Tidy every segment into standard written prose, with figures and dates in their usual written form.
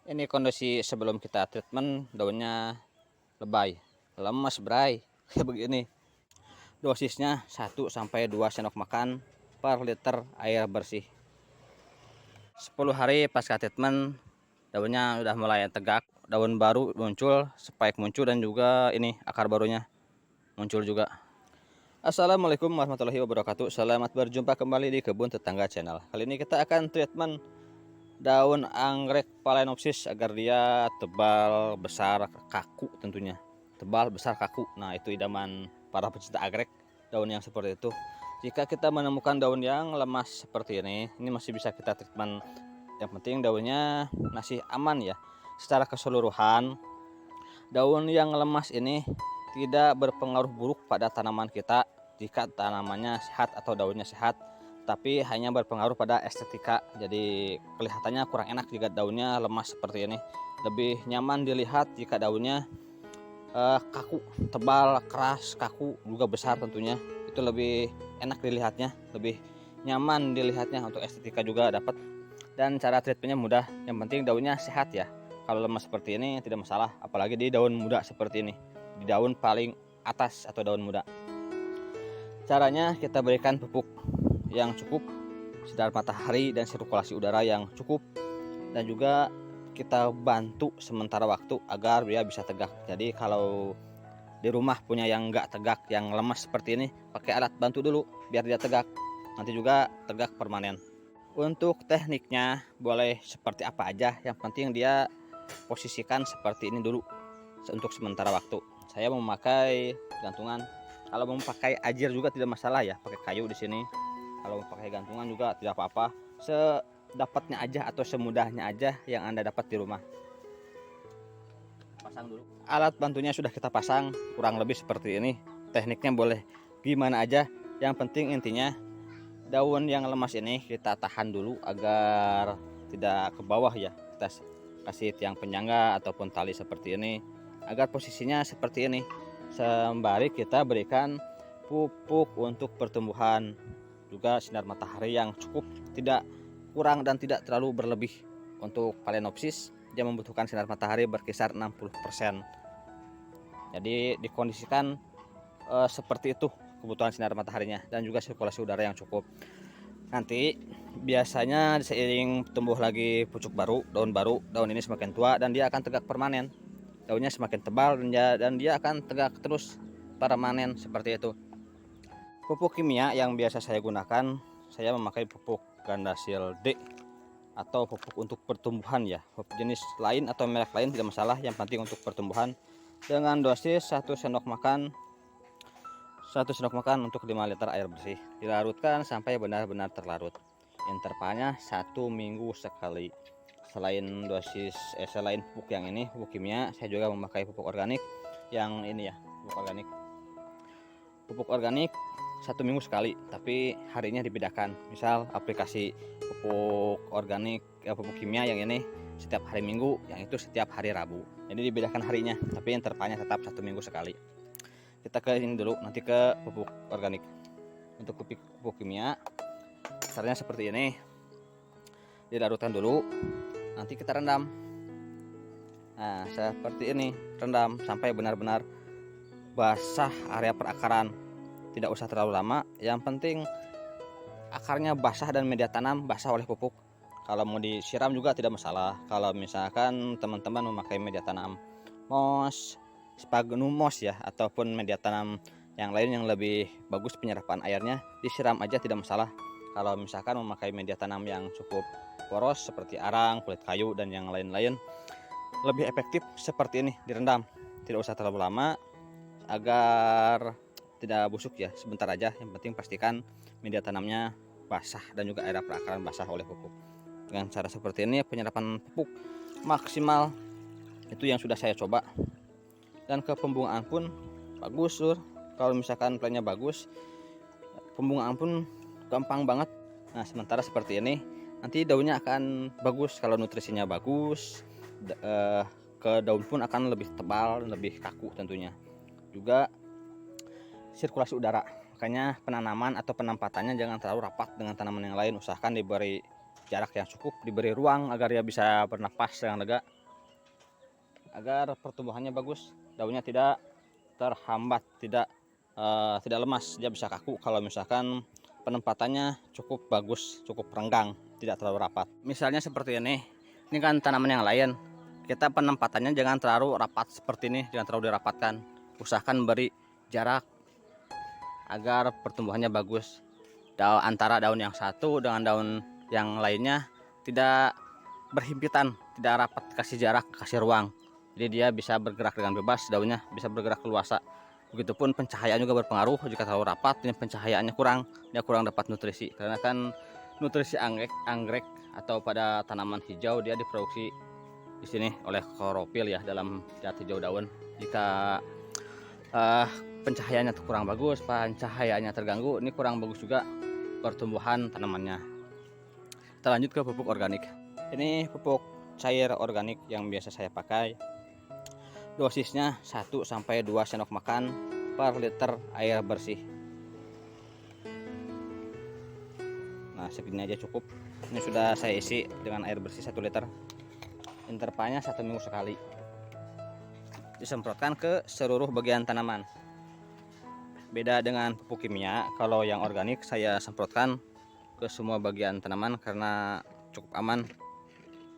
Ini kondisi sebelum kita treatment, daunnya lebay, lemas bray, kayak begini. Dosisnya 1 sampai 2 sendok makan per liter air bersih. 10 hari pasca treatment, daunnya udah mulai tegak, daun baru muncul, spike muncul, dan juga ini akar barunya muncul juga. Assalamualaikum warahmatullahi wabarakatuh. Selamat berjumpa kembali di Kebun Tetangga Channel. Kali ini kita akan treatment daun anggrek phalaenopsis agar dia tebal, besar, kaku tentunya. Tebal, besar, kaku. Nah, itu idaman para pecinta anggrek, daun yang seperti itu. Jika kita menemukan daun yang lemas seperti ini masih bisa kita treatment. Yang penting daunnya masih aman ya. Secara keseluruhan, daun yang lemas ini tidak berpengaruh buruk pada tanaman kita jika tanamannya sehat atau daunnya sehat, tapi hanya berpengaruh pada estetika. Jadi kelihatannya kurang enak jika daunnya lemas seperti ini. Lebih nyaman dilihat jika daunnya kaku, tebal, keras, kaku, juga besar tentunya. Itu lebih enak dilihatnya, lebih nyaman dilihatnya, untuk estetika juga dapat. Dan cara treatmentnya mudah, yang penting daunnya sehat ya. Kalau lemas seperti ini tidak masalah, apalagi di daun muda seperti ini, di daun paling atas atau daun muda. Caranya kita berikan pupuk yang cukup, sinar matahari dan sirkulasi udara yang cukup, dan juga kita bantu sementara waktu agar dia bisa tegak. Jadi kalau di rumah punya yang enggak tegak, yang lemas seperti ini, pakai alat bantu dulu biar dia tegak, nanti juga tegak permanen. Untuk tekniknya boleh seperti apa aja, yang penting dia posisikan seperti ini dulu untuk sementara waktu. Saya memakai gantungan. Kalau mau pakai ajir juga tidak masalah ya, pakai kayu di sini. Kalau mau pakai gantungan juga tidak apa-apa, sedapatnya aja atau semudahnya aja yang Anda dapat di rumah. Pasang dulu. Alat bantunya sudah kita pasang, kurang lebih seperti ini. Tekniknya boleh gimana aja, yang penting intinya daun yang lemas ini kita tahan dulu agar tidak ke bawah ya. Kita kasih tiang penyangga ataupun tali seperti ini agar posisinya seperti ini, sembari kita berikan pupuk untuk pertumbuhan, juga sinar matahari yang cukup, tidak kurang dan tidak terlalu berlebih. Untuk phalaenopsis dia membutuhkan sinar matahari berkisar 60%. Jadi dikondisikan seperti itu kebutuhan sinar mataharinya, dan juga sirkulasi udara yang cukup. Nanti biasanya seiring tumbuh lagi pucuk baru, daun ini semakin tua dan dia akan tegak permanen. Daunnya semakin tebal dan dia akan tegak terus permanen seperti itu. Pupuk kimia yang biasa saya gunakan, saya memakai pupuk Gandasil D atau pupuk untuk pertumbuhan ya. Pupuk jenis lain atau merek lain tidak masalah, yang penting untuk pertumbuhan, dengan dosis 1 sendok makan untuk 5 liter air bersih. Dilarutkan sampai benar-benar terlarut. Intervalnya 1 minggu sekali. Selain pupuk yang ini, pupuk kimia, saya juga memakai pupuk organik yang ini ya, pupuk organik 1 minggu sekali, tapi harinya dibedakan. Misal aplikasi pupuk organik, pupuk kimia yang ini setiap hari Minggu, yang itu setiap hari Rabu. Jadi dibedakan harinya, tapi intervalnya tetap 1 minggu sekali. Kita ke ini dulu, nanti ke pupuk organik. Untuk pupuk kimia, caranya seperti ini. Dilarutkan dulu, nanti kita rendam. Nah, seperti ini, rendam sampai benar-benar basah area perakaran. Tidak usah terlalu lama, yang penting akarnya basah dan media tanam basah oleh pupuk. Kalau mau disiram juga tidak masalah. Kalau misalkan teman-teman memakai media tanam moss, sphagnum moss ya, ataupun media tanam yang lain yang lebih bagus penyerapan airnya, disiram aja tidak masalah. Kalau misalkan memakai media tanam yang cukup poros seperti arang, kulit kayu, dan yang lain-lain, lebih efektif seperti ini, direndam. Tidak usah terlalu lama agar tidak busuk ya, sebentar aja. Yang penting pastikan media tanamnya basah dan juga area perakaran basah oleh pupuk. Dengan cara seperti ini penyerapan pupuk maksimal, itu yang sudah saya coba. Dan ke pembungaan pun bagus Lur. Kalau misalkan plannya bagus, pembungaan pun gampang banget. Nah, sementara seperti ini nanti daunnya akan bagus kalau nutrisinya bagus. Ke daun pun akan lebih tebal, lebih kaku tentunya. Juga sirkulasi udara, makanya penanaman atau penempatannya jangan terlalu rapat dengan tanaman yang lain. Usahakan diberi jarak yang cukup, diberi ruang agar dia bisa bernapas dengan lega, agar pertumbuhannya bagus, daunnya tidak terhambat, tidak lemas, dia bisa kaku kalau misalkan penempatannya cukup bagus, cukup renggang, tidak terlalu rapat. Misalnya seperti ini kan tanaman yang lain, kita penempatannya jangan terlalu rapat seperti ini, jangan terlalu dirapatkan, usahakan beri jarak agar pertumbuhannya bagus. Antara daun yang satu dengan daun yang lainnya tidak berhimpitan, tidak rapat, kasih jarak, kasih ruang. Jadi dia bisa bergerak dengan bebas, daunnya bisa bergerak luasa. Begitupun pencahayaan juga berpengaruh. Jika terlalu rapat, ini pencahayaannya kurang, dia kurang dapat nutrisi. Karena kan nutrisi anggrek atau pada tanaman hijau dia diproduksi di sini oleh klorofil ya, dalam zat hijau daun. Jika pencahayaannya kurang bagus, pencahayaannya terganggu, ini kurang bagus juga pertumbuhan tanamannya. Kita lanjut ke pupuk organik. Ini pupuk cair organik yang biasa saya pakai. Dosisnya 1-2 sendok makan per liter air bersih. Nah, segini aja cukup. Ini sudah saya isi dengan air bersih 1 liter. Intervalnya 1 minggu sekali. Disemprotkan ke seluruh bagian tanaman. Beda dengan pupuk kimia, kalau yang organik saya semprotkan ke semua bagian tanaman karena cukup aman.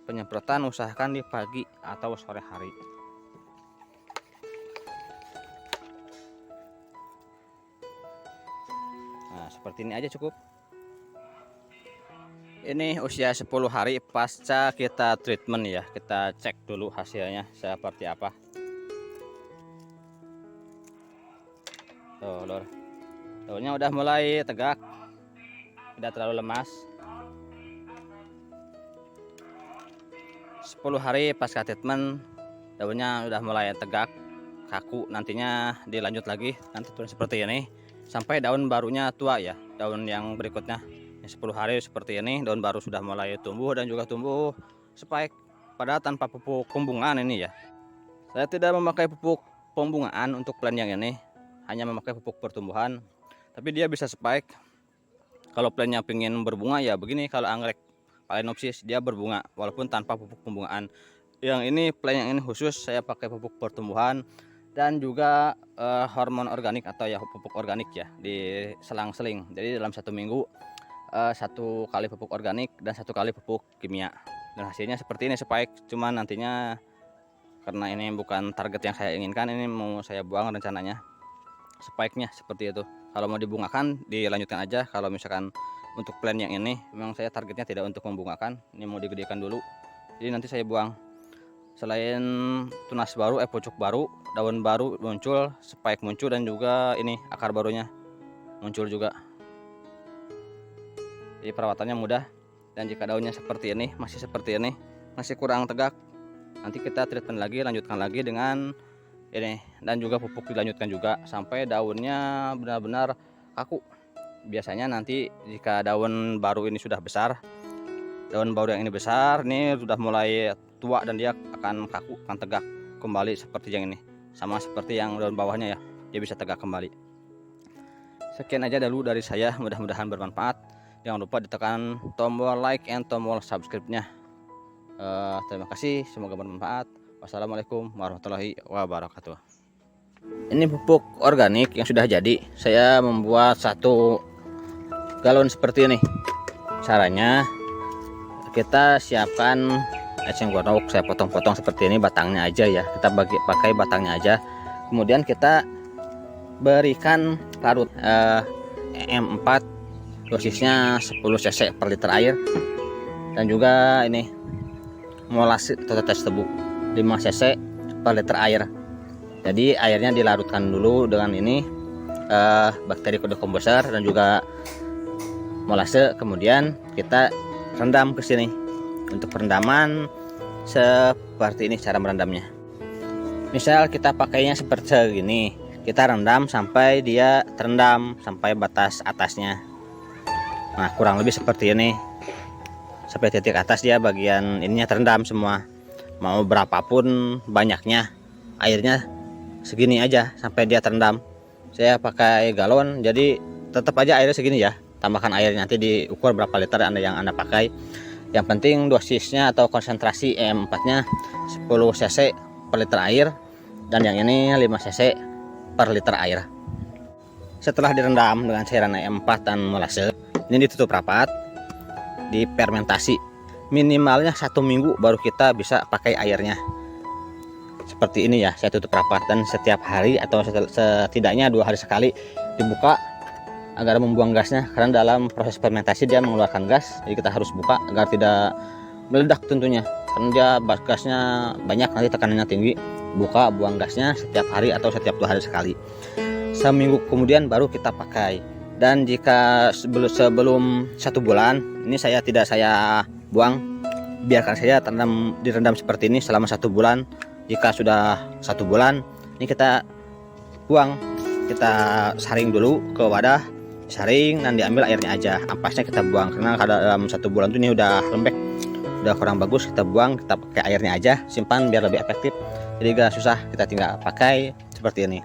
Penyemprotan usahakan di pagi atau sore hari. Nah, seperti ini aja cukup. Ini usia 10 hari pasca kita treatment ya. Kita cek dulu hasilnya seperti apa. Tuh, lor. Daunnya udah mulai tegak, tidak terlalu lemas. 10 hari pasca treatment, daunnya udah mulai tegak, kaku. Nantinya dilanjut lagi, nanti turun seperti ini sampai daun barunya tua ya. Daun yang berikutnya 10 hari seperti ini, daun baru sudah mulai tumbuh dan juga tumbuh spike, padahal tanpa pupuk pembungaan ini ya. Saya tidak memakai pupuk pembungaan untuk plan yang ini, hanya memakai pupuk pertumbuhan, tapi dia bisa spike. Kalau plannya pengen berbunga ya begini. Kalau anggrek Phalaenopsis dia berbunga walaupun tanpa pupuk pembungaan. Yang ini plan yang ini khusus saya pakai pupuk pertumbuhan dan juga hormon organik atau ya pupuk organik ya, di selang-seling. Jadi dalam 1 minggu 1 kali pupuk organik dan 1 kali pupuk kimia. Dan hasilnya seperti ini spike. Cuman nantinya karena ini bukan target yang saya inginkan, ini mau saya buang rencananya. Spike-nya seperti itu. Kalau mau dibungakan dilanjutkan aja. Kalau misalkan untuk plan yang ini memang saya targetnya tidak untuk membungakan, ini mau digedekan dulu, jadi nanti saya buang. Selain tunas baru, pucuk baru, daun baru muncul, spike muncul, dan juga ini akar barunya muncul juga. Jadi perawatannya mudah. Dan jika daunnya seperti ini, masih seperti ini, masih kurang tegak, nanti kita treatment lagi, lanjutkan lagi dengan ini, dan juga pupuk dilanjutkan juga sampai daunnya benar-benar kaku. Biasanya nanti jika daun baru ini sudah besar, daun baru yang ini besar, ini sudah mulai tua dan dia akan kaku, akan tegak kembali seperti yang ini, sama seperti yang daun bawahnya ya, dia bisa tegak kembali. Sekian aja dulu dari saya, mudah-mudahan bermanfaat. Jangan lupa ditekan tombol like and tombol subscribe-nya. Terima kasih, semoga bermanfaat. Wassalamualaikum warahmatullahi wabarakatuh. Ini pupuk organik yang sudah jadi. Saya membuat 1 galon seperti ini. Caranya kita siapkan eceng gondok, saya potong-potong seperti ini, batangnya aja ya. Kita pakai batangnya aja. Kemudian kita berikan larut EM4, dosisnya 10 cc per liter air. Dan juga ini molase atau tetes tebu 5 cc per liter air. Jadi airnya dilarutkan dulu dengan ini bakteri kodekomposer dan juga molase. Kemudian kita rendam ke sini. Untuk perendaman seperti ini cara merendamnya. Misal kita pakainya seperti ini, kita rendam sampai dia terendam sampai batas atasnya. Nah, kurang lebih seperti ini. Sampai titik atas dia bagian ininya terendam semua. Mau berapapun banyaknya, airnya segini aja sampai dia terendam. Saya pakai galon, jadi tetap aja airnya segini ya. Tambahkan air nanti diukur berapa liter yang Anda pakai. Yang penting dosisnya atau konsentrasi EM4 nya 10 cc per liter air, dan yang ini 5 cc per liter air. Setelah direndam dengan cairan EM4 dan molase, ini ditutup rapat, difermentasi minimalnya 1 minggu baru kita bisa pakai airnya. Seperti ini ya, saya tutup rapat, dan setiap hari atau setidaknya 2 hari sekali dibuka agar membuang gasnya, karena dalam proses fermentasi dia mengeluarkan gas, jadi kita harus buka agar tidak meledak tentunya, karena dia gasnya banyak, nanti tekanannya tinggi. Buka, buang gasnya setiap hari atau setiap 2 hari sekali. Seminggu kemudian baru kita pakai. Dan jika sebelum 1 bulan, ini tidak saya buang, biarkan saja direndam seperti ini selama 1 bulan. Jika sudah 1 bulan, ini kita buang, kita saring dulu ke wadah, saring dan diambil airnya aja, ampasnya kita buang, karena dalam 1 bulan tuh ini udah lembek, udah kurang bagus, kita buang, kita pakai airnya aja, simpan biar lebih efektif, jadi gak susah, kita tinggal pakai seperti ini.